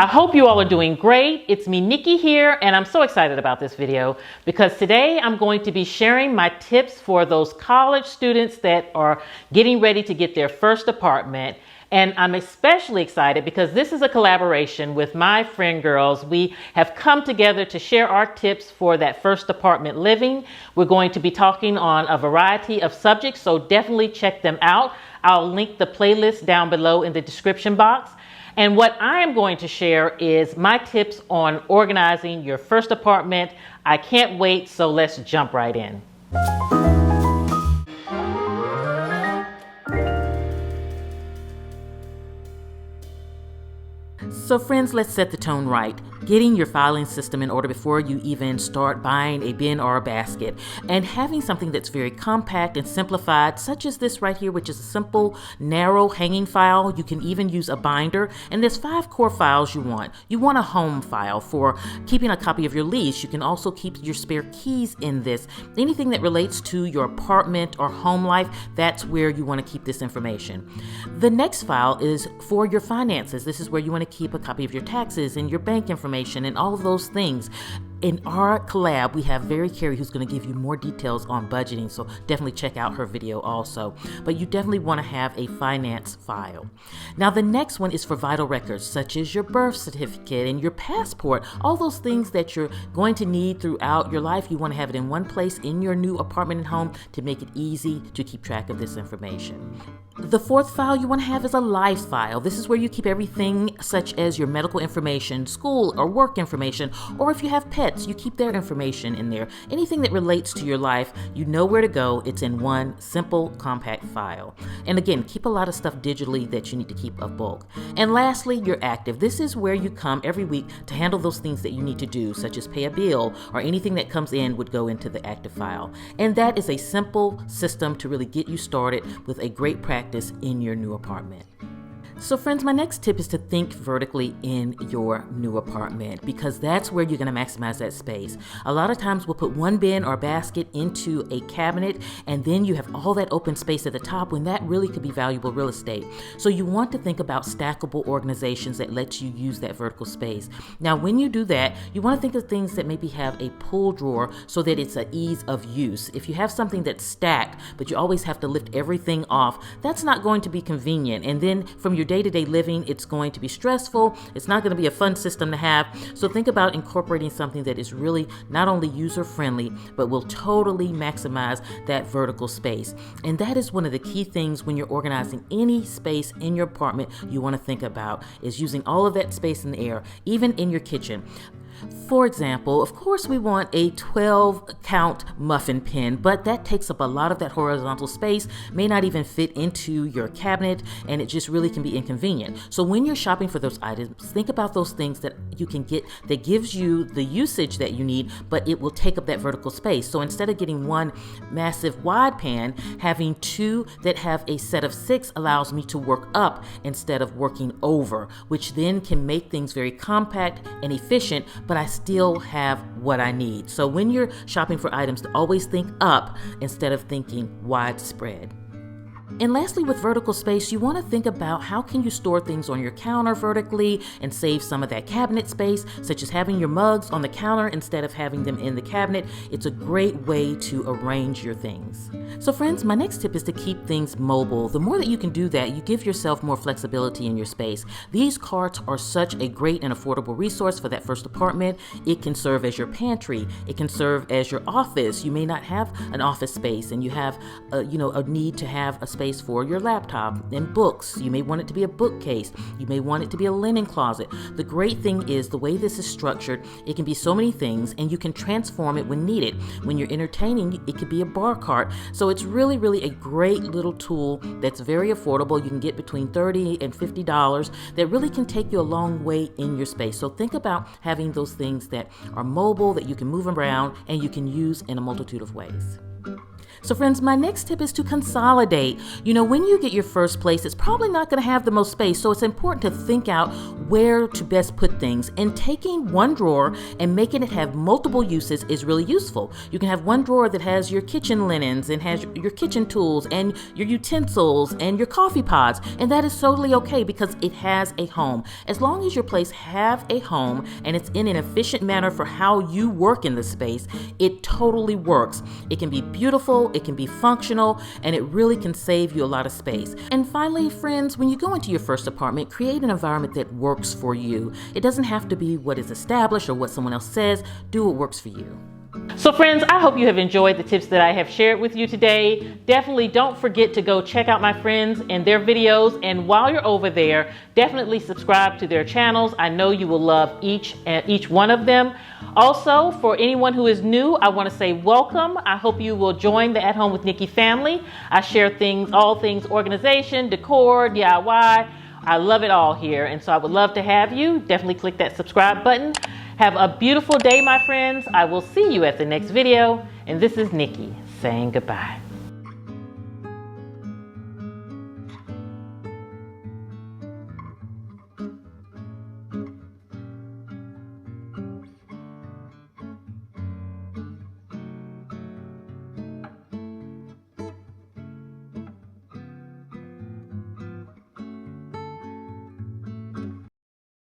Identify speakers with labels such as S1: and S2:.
S1: hope you all are doing great. It's me, Nikki here, and I'm so excited about this video because today I'm going to be sharing my tips for those college students that are getting ready to get their first apartment. And I'm especially excited because this is a collaboration with my friend girls. We have come together to share our tips for that first apartment living. We're going to be talking on a variety of subjects, so definitely check them out. I'll link the playlist down below in the description box. And what I am going to share is my tips on organizing your first apartment. I can't wait, so let's jump right in. So friends, let's set the tone right. Getting your filing system in order before you even start buying a bin or a basket, and having something that's very compact and simplified, such as this right here, which is a simple, narrow hanging file. You can even use a binder, and there's 5 core files you want. You want a home file for keeping a copy of your lease. You can also keep your spare keys in this. Anything that relates to your apartment or home life, that's where you want to keep this information. The next file is for your finances. This is where you want to keep a copy of your taxes and your bank information and all of those things. In our collab, we have Carrie who's going to give you more details on budgeting, so definitely check out her video also. But you definitely want to have a finance file. Now the next one is for vital records, such as your birth certificate and your passport, all those things that you're going to need throughout your life. You want to have it in one place in your new apartment and home to make it easy to keep track of this information. The fourth file you want to have is a life file. This is where you keep everything such as your medical information, school or work information, or if you have pets, you keep their information in there. Anything that relates to your life, you know where to go. It's in one simple, compact file. And again, keep a lot of stuff digitally that you need to keep of bulk. And lastly, your active. This is where you come every week to handle those things that you need to do, such as pay a bill or anything that comes in would go into the active file. And that is a simple system to really get you started with a great practice in your new apartment. So friends, my next tip is to think vertically in your new apartment, because that's where you're going to maximize that space. A lot of times we'll put one bin or basket into a cabinet, and then you have all that open space at the top when that really could be valuable real estate. So you want to think about stackable organizations that let you use that vertical space. Now when you do that, you want to think of things that maybe have a pull drawer so that it's an ease of use. If you have something that's stacked, but you always have to lift everything off, that's not going to be convenient. And then from your day-to-day living, it's going to be stressful. It's not going to be a fun system to have. So think about incorporating something that is really not only user-friendly, but will totally maximize that vertical space. And that is one of the key things when you're organizing any space in your apartment you want to think about, is using all of that space in the air, even in your kitchen. For example, of course we want a 12-count muffin tin, but that takes up a lot of that horizontal space, may not even fit into your cabinet, and it just really can be inconvenient. So when you're shopping for those items, think about those things that you can get that gives you the usage that you need, but it will take up that vertical space. So instead of getting one massive wide pan, having 2 that have a set of 6 allows me to work up instead of working over, which then can make things very compact and efficient, but I still have what I need. So when you're shopping for items, to always think up instead of thinking widespread. And lastly, with vertical space, you want to think about how can you store things on your counter vertically and save some of that cabinet space, such as having your mugs on the counter instead of having them in the cabinet. It's a great way to arrange your things. So friends, my next tip is to keep things mobile. The more that you can do that, you give yourself more flexibility in your space. These carts are such a great and affordable resource for that first apartment. It can serve as your pantry. It can serve as your office. You may not have an office space and you have a need to have a space for your laptop and books. You may want it to be a bookcase. You may want it to be a linen closet. The great thing is the way this is structured, it can be so many things and you can transform it when needed. When you're entertaining, it could be a bar cart. So it's really, really a great little tool that's very affordable. You can get between $30 and $50 that really can take you a long way in your space. So think about having those things that are mobile, that you can move around and you can use in a multitude of ways. So friends, my next tip is to consolidate. You know, when you get your first place, it's probably not going to have the most space, so it's important to think out where to best put things. And taking one drawer and making it have multiple uses is really useful. You can have one drawer that has your kitchen linens and has your kitchen tools and your utensils and your coffee pods, and that is totally okay because it has a home. As long as your place have a home and it's in an efficient manner for how you work in the space, it totally works. It can be beautiful, it can be functional, and it really can save you a lot of space. And finally, friends, when you go into your first apartment, create an environment that works for you. It doesn't have to be what is established or what someone else says. Do what works for you. So friends, I hope you have enjoyed the tips that I have shared with you today. Definitely don't forget to go check out my friends and their videos. And while you're over there, definitely subscribe to their channels. I know you will love each one of them. Also, for anyone who is new, I want to say welcome. I hope you will join the At Home with Nikki family. I share all things organization, decor, DIY. I love it all here. And so I would love to have you. Definitely click that subscribe button. Have a beautiful day, my friends. I will see you at the next video. And this is Nikki saying goodbye.